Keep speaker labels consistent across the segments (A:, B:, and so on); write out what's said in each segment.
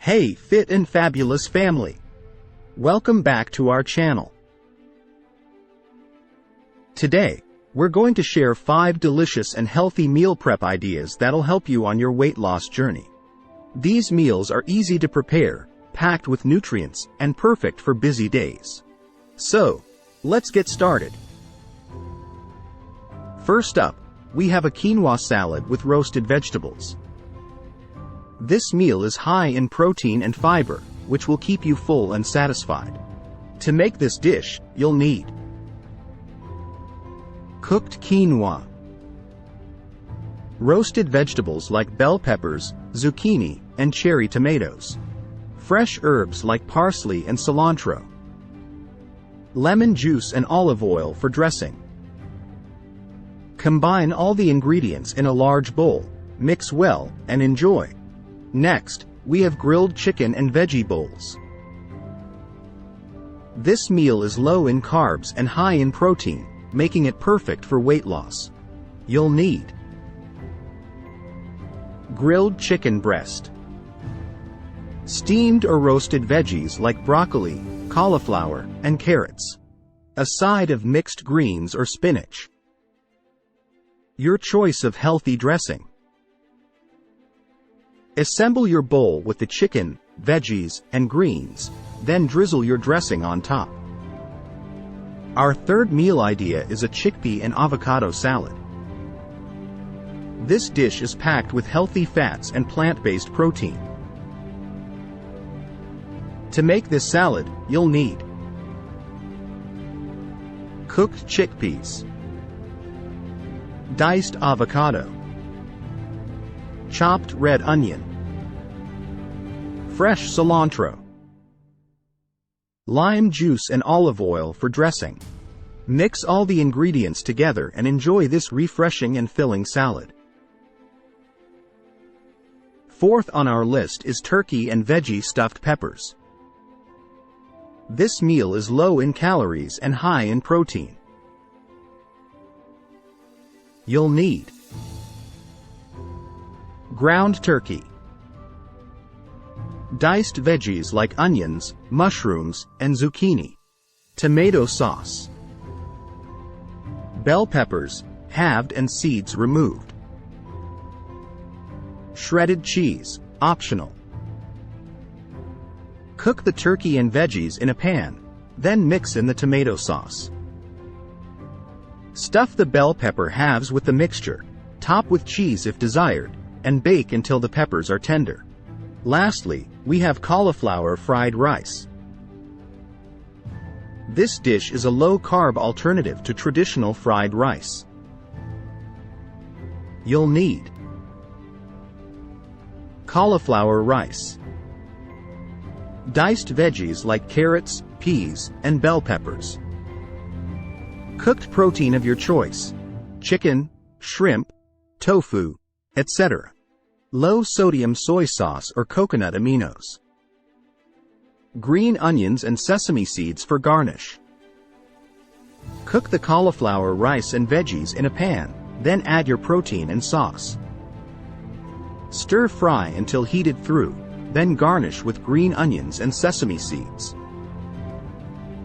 A: Hey Fit and Fabulous family! Welcome back to our channel. Today, we're going to share 5 delicious and healthy meal prep ideas that'll help you on your weight loss journey. These meals are easy to prepare, packed with nutrients, and perfect for busy days. So, let's get started. First up, we have a quinoa salad with roasted vegetables. This meal is high in protein and fiber, which will keep you full and satisfied. To make this dish, you'll need cooked quinoa, roasted vegetables like bell peppers, zucchini, and cherry tomatoes, fresh herbs like parsley and cilantro, lemon juice and olive oil for dressing. Combine all the ingredients in a large bowl, mix well, and enjoy. Next, we have grilled chicken and veggie bowls. This meal is low in carbs and high in protein, making it perfect for weight loss. You'll need grilled chicken breast, steamed or roasted veggies like broccoli, cauliflower, and carrots, a side of mixed greens or spinach, your choice of healthy dressing. Assemble your bowl with the chicken, veggies, and greens, then drizzle your dressing on top. Our third meal idea is a chickpea and avocado salad. This dish is packed with healthy fats and plant-based protein. To make this salad, you'll need cooked chickpeas, diced avocado, chopped red onion, fresh cilantro, lime juice and olive oil for dressing. Mix all the ingredients together and enjoy this refreshing and filling salad. Fourth on our list is turkey and veggie stuffed peppers. This meal is low in calories and high in protein. You'll need ground turkey, diced veggies like onions, mushrooms, and zucchini, tomato sauce, bell peppers, halved and seeds removed, shredded cheese, optional. Cook the turkey and veggies in a pan, then mix in the tomato sauce. Stuff the bell pepper halves with the mixture, top with cheese if desired, and bake until the peppers are tender. Lastly, we have cauliflower fried rice. This dish is a low-carb alternative to traditional fried rice. You'll need cauliflower rice, diced veggies like carrots, peas, and bell peppers, cooked protein of your choice, chicken, shrimp, tofu, etc., low-sodium soy sauce or coconut aminos, green onions and sesame seeds for garnish. Cook the cauliflower rice and veggies in a pan, then add your protein and sauce. Stir fry until heated through, then garnish with green onions and sesame seeds.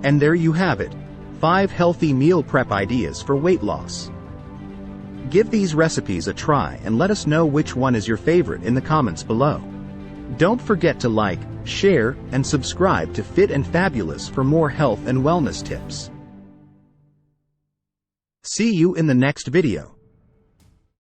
A: And there you have it, 5 healthy meal prep ideas for weight loss. Give these recipes a try and let us know which one is your favorite in the comments below. Don't forget to like, share, and subscribe to Fit and Fabulous for more health and wellness tips. See you in the next video.